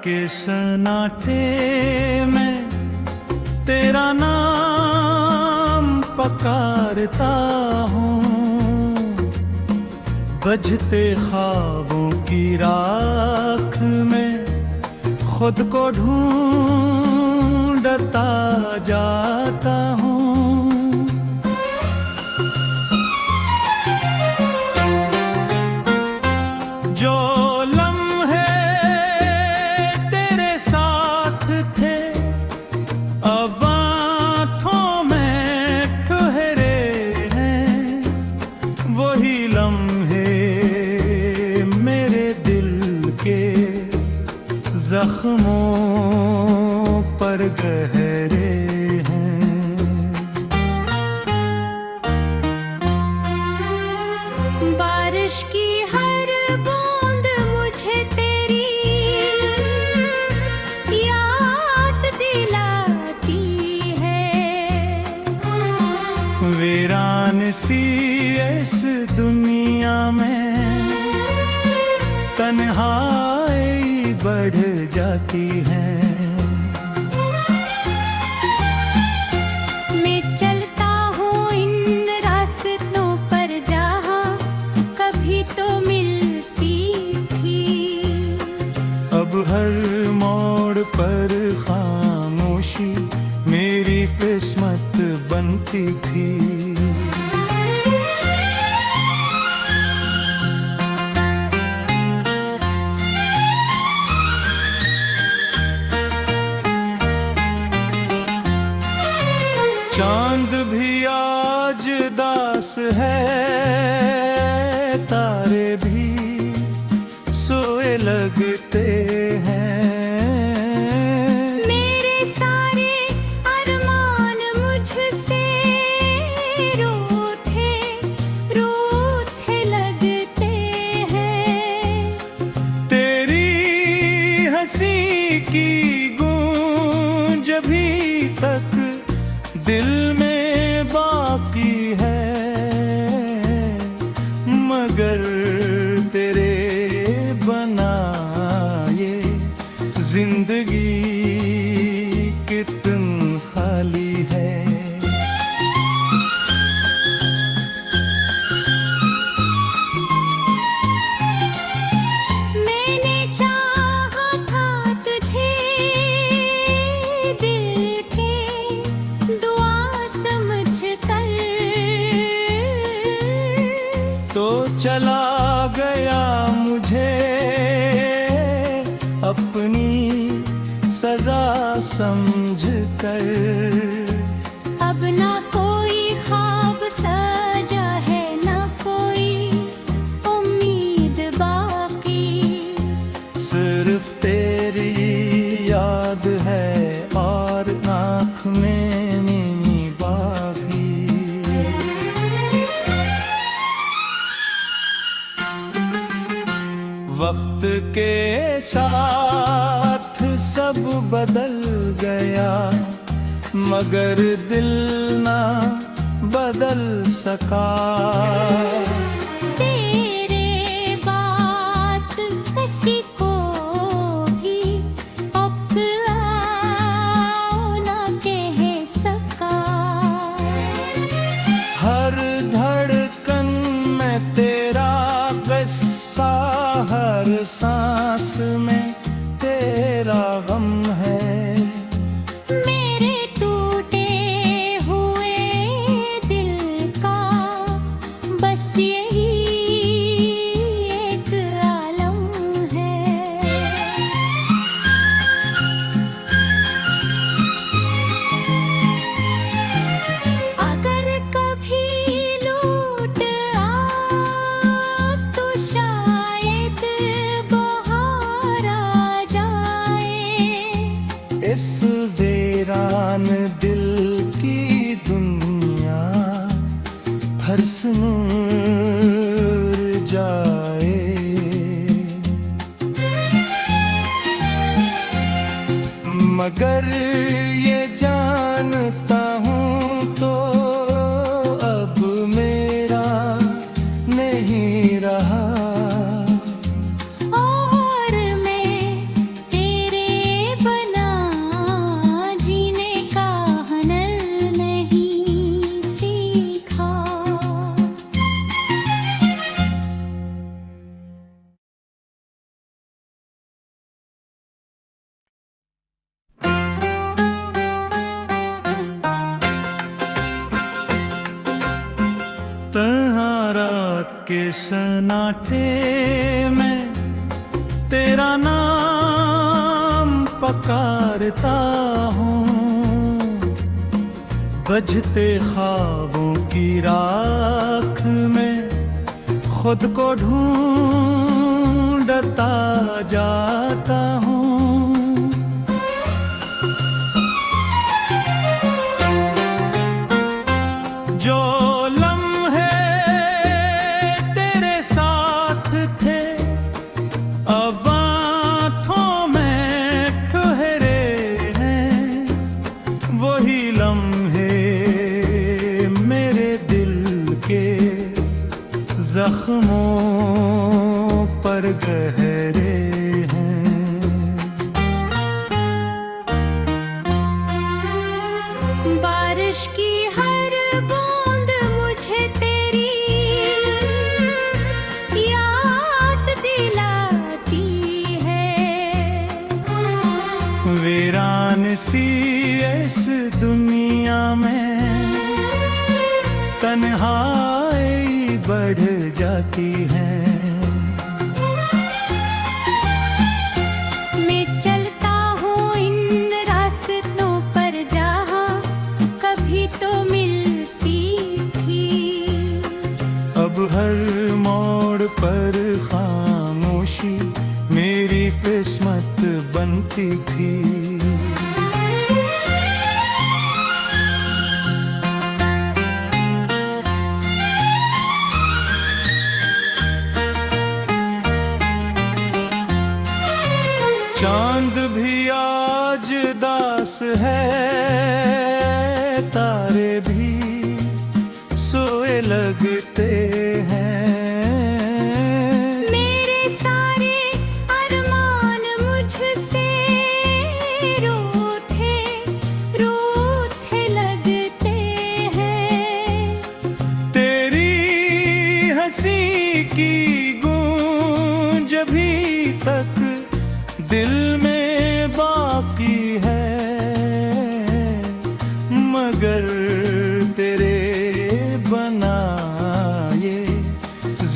के सन्नाटे में तेरा नाम पुकारता हूँ, बजते ख्वाबों की राख में खुद को ढूंढता जाता हूँ। जो लम्हे तेरे साथ थे अब आँखों में ठहरे हैं, वही लम्हे मेरे दिल के जख्मों पर गहरे हैं। बारिश की हर बूंद मुझे तेरी याद दिलाती है। वीरान सी इस दुनिया में तन्हाई बढ़ जाती है। मैं चलता हूँ इन रास्तों पर जहाँ कभी तो मिलती थी। अब हर मोड़ पर खामोशी मेरी किस्मत बनती थी। चांद भी आज दास है, तारे भी सोए लगते हैं। मेरे सारे अरमान मुझसे रूठे रूठे लगते हैं। तेरी हंसी की गूंज अभी तक दिल में बाकी है, मगर तेरे बनाए जिंदगी कितनी खाली है। मैंने चाहा था तुझे दिल के दुआ समझकर, तो चला गया मुझे अपनी सजा समझकर। अब ना कोई ख्वाब सजा है, ना कोई उम्मीद बाकी। सिर्फ तेरी याद है और आँख में नींद बाकी। वक्त के साथ सब बदल गया, मगर दिल ना बदल सका। तेरे बात किसी को भी अपनाओ ना कह सका। हर धड़कन में तेरा किस्सा, हर सांस में तेरा गम है। मेरे टूटे हुए दिल का बस यही एक आलम है। अगर कभी लूट तो शायद बहार आ जाए। इस वीरान दिल की दुनिया हर नूर जाए। मगर ये जानता हूँ तो अब मेरा नहीं रहा। और मैं तेरे तन्हा रात के सन्नाटे में तेरा नाम पकारता हूँ, बजते ख्वाबों की राख में खुद को ढूंढता जाता हूँ। जो लम्हे तेरे साथ थे अब आँखों में ठहरे हैं, वही लम्हे मेरे दिल के जख्मों पर गहरे हैं। बारिश की हर बूंद मुझे तेरी याद दिलाती है। वीरान सी इस दुनिया में तन्हाई बढ़ जाती है। मैं चलता हूँ इन रास्तों पर जहाँ कभी तो मिलती थी। अब हर मोड़ पर खामोशी मेरी किस्मत बनती थी। चांद भी आज दास है, तारे भी सोए लगते हैं। मेरे सारे अरमान मुझसे रूठे रूठे लगते हैं। तेरी हंसी की गूंज अभी तक दिल में बाकी है, मगर तेरे बनाए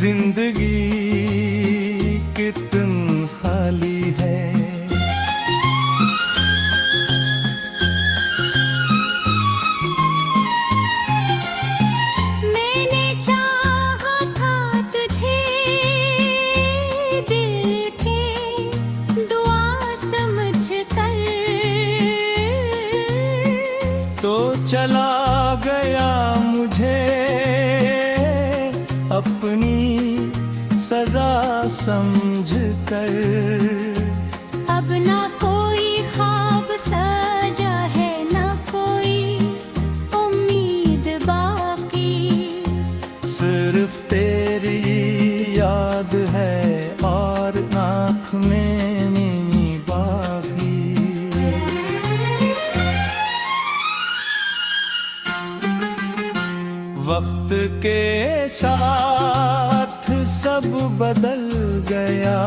जिंदगी कितनी खाली है। मैंने चाहा था तुझे दिल के दुआ समझकर, तो चला गया मुझे अपनी सजा समझकर। अब ना कोई ख्वाब सजा है, ना कोई उम्मीद बाकी। सिर्फ तेरी याद है और आँख में नीनी बाकी। वक्त के साथ सब बदल गया,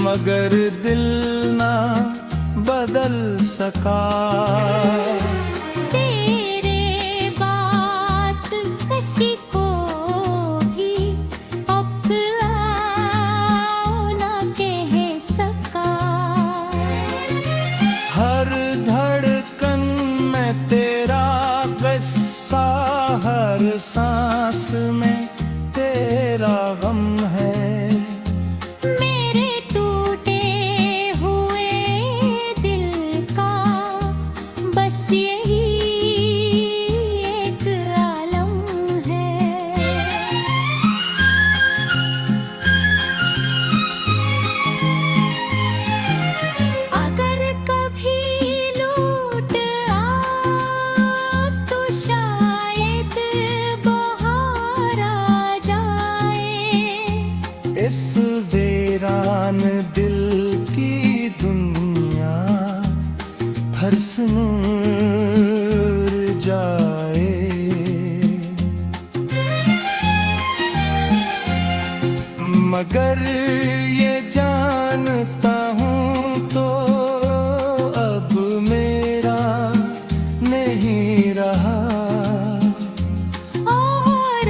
मगर दिल ना बदल सका। तेरे बात किसी को भी अपनाओ ना कह सका। हर धड़कन में तेरा किस्सा, हर सांस में तेरा गम है। मेरे टूटे हुए दिल का बस यही एक आलम है। अगर कभी लूट आओ तो शायद बहार आ जाए। इस वीरान दिल की दुनिया फर्श नूर जाए। मगर ये जानता हूँ तो अब मेरा नहीं रहा। और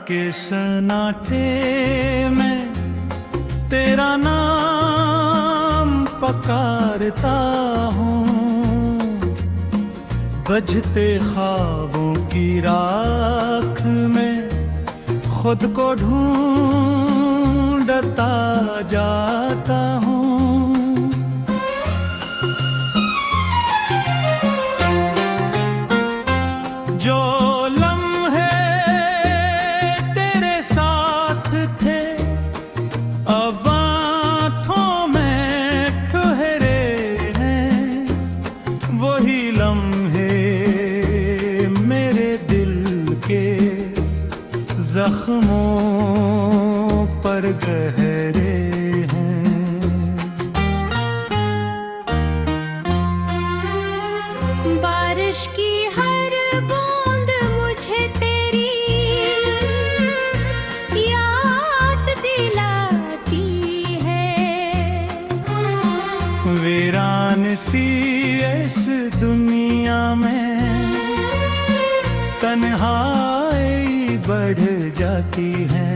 के सन्नाटे में तेरा नाम पकारता हूँ, बजते ख्वाबों की राख में खुद को ढूंढता जाता हूँ। जो लम्हे तेरे साथ थे अब आँखों में ठहरे हैं, वही लम्हे मेरे दिल के जख्मों पर गहरे हैं। बारिश की हर बूंद मुझे तेरी याद दिलाती है। वीरान सी इस दुनिया में तन्हाई बढ़ जाती है।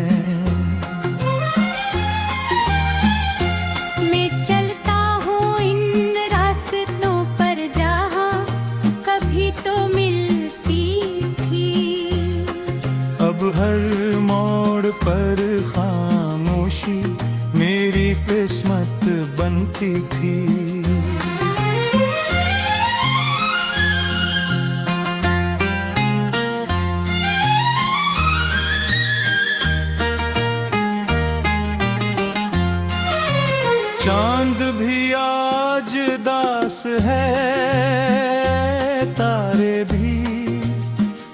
मैं चलता हूँ इन रास्तों पर जहाँ कभी तो मिलती थी। अब हर मोड़ पर खामोशी मेरी किस्मत बनती थी। चांद भी आज दास है, तारे भी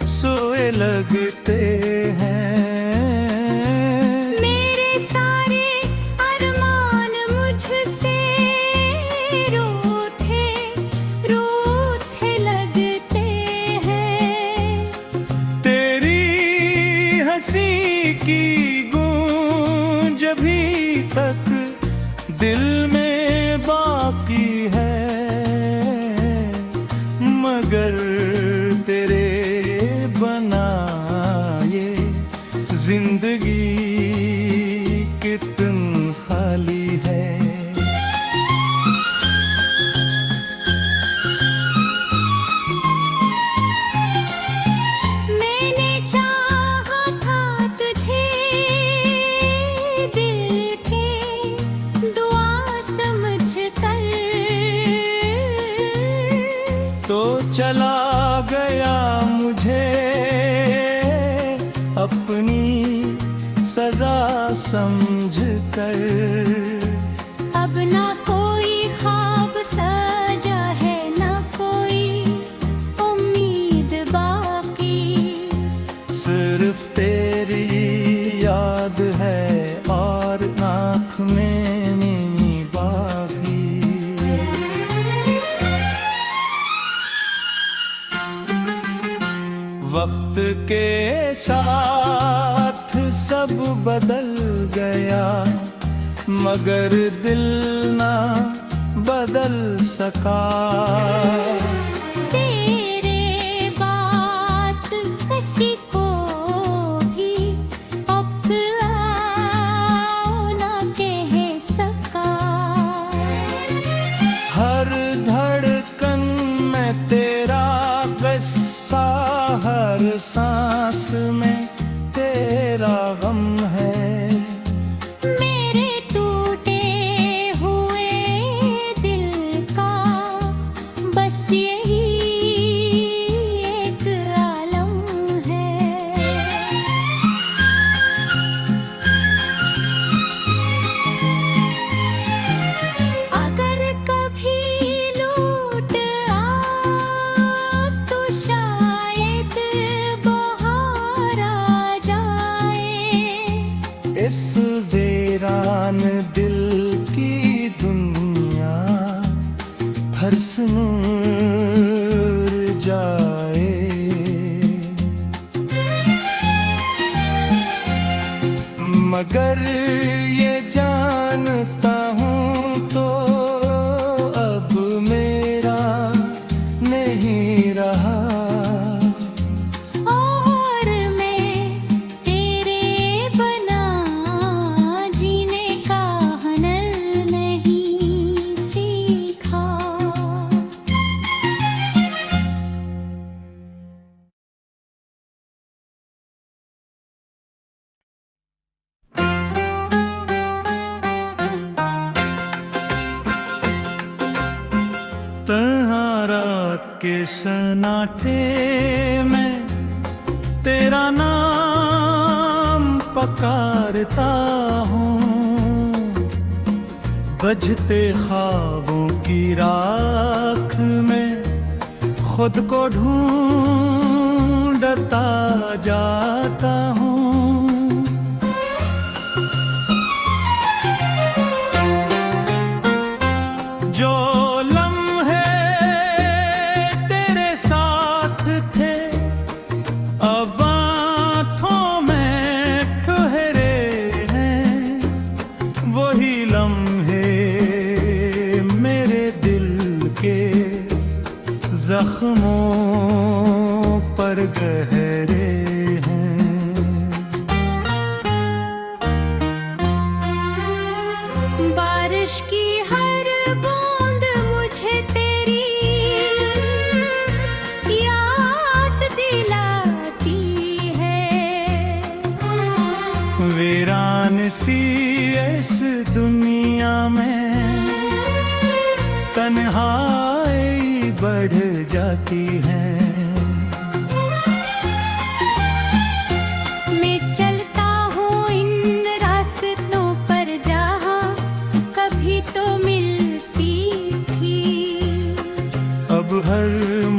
सोए लगते हैं। मेरे सारे अरमान मुझसे रूठे रूठे लगते हैं। तेरी हंसी की गूंज अभी तक दिल में बाकी है, मगर तेरे बनाए जिंदगी कितनी खाली है। मैंने चाहा था तुझे दिल के दुआ समझकर, तो चला गया मुझे अपनी सजा समझकर। अब ना कोई ख्वाब सजा है, ना कोई उम्मीद बाकी। सिर्फ तेरी याद है और आँख में नींद बाकी। वक्त के साथ सब बदल गया, मगर दिल ना बदल सका। तेरे बात किसी को भी अब ना कह सका। हर धड़कन में तेरा किस्सा, हर सांस में तेरा गम है। मेरे टूटे हुए दिल का बस यही एक आलम है। अगर कभी लूट आ तो शायद बहार आ जाए। इस वीरान दिल की दुनिया हर नूर जाए। मगर ये जानता हूँ तो अब मेरा नहीं रहा। और मैं तेरे के सन्नाटे में तेरा नाम पकारता हूँ, बजते ख्वाबों की राख में खुद को ढूंढता जाता हूँ। जो लम्हे तेरे साथ थे अब आँखों में ठहरे हैं, वही लम्हे मेरे दिल के जख्मों पर गहरे हैं। बारिश की हर बूंद मुझे तेरी याद दिलाती है। वीरान सी इस दुनिया में तन्हाई बढ़ जाती है। मैं चलता हूँ इन रास्तों पर जहाँ कभी तो मिलती थी। अब हर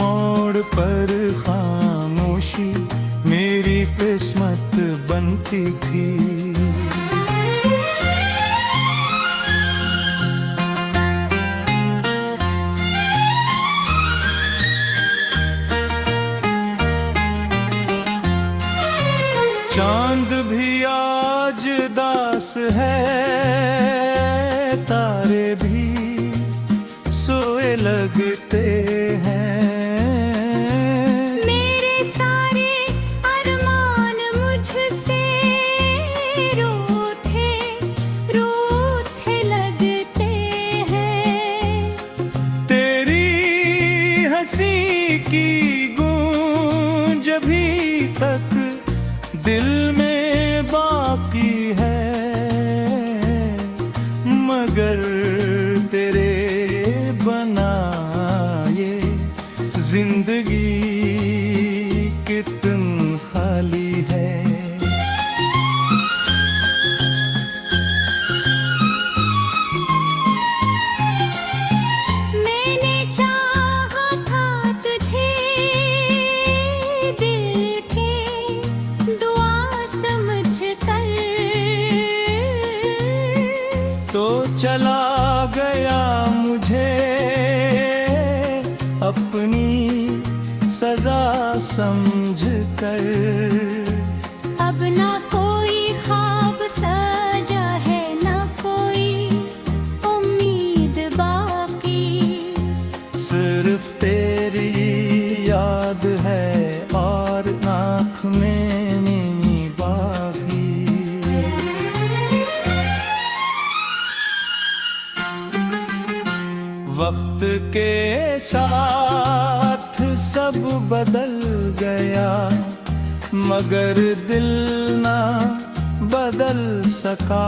मोड़ पर खामोशी मेरी किस्मत बनती थी। चांद भी आज दास है, तारे भी सोए लगते हैं। मेरे सारे अरमान मुझसे रूठे रूठे लगते हैं। तेरी हंसी की गूंज अभी तक दिल में बाकी है, मगर तेरे बनाए जिंदगी कितनी खाली है। मैंने चाहा था तुझे दिल के दुआ समझकर, तो चला गया मुझे अपनी सजा समझकर। अब ना कोई ख्वाब सजा है, ना कोई उम्मीद बाकी। सिर्फ तेरी याद है और आँख में नींद बाकी। वक्त के साथ सब बदल गया, मगर दिल ना बदल सका।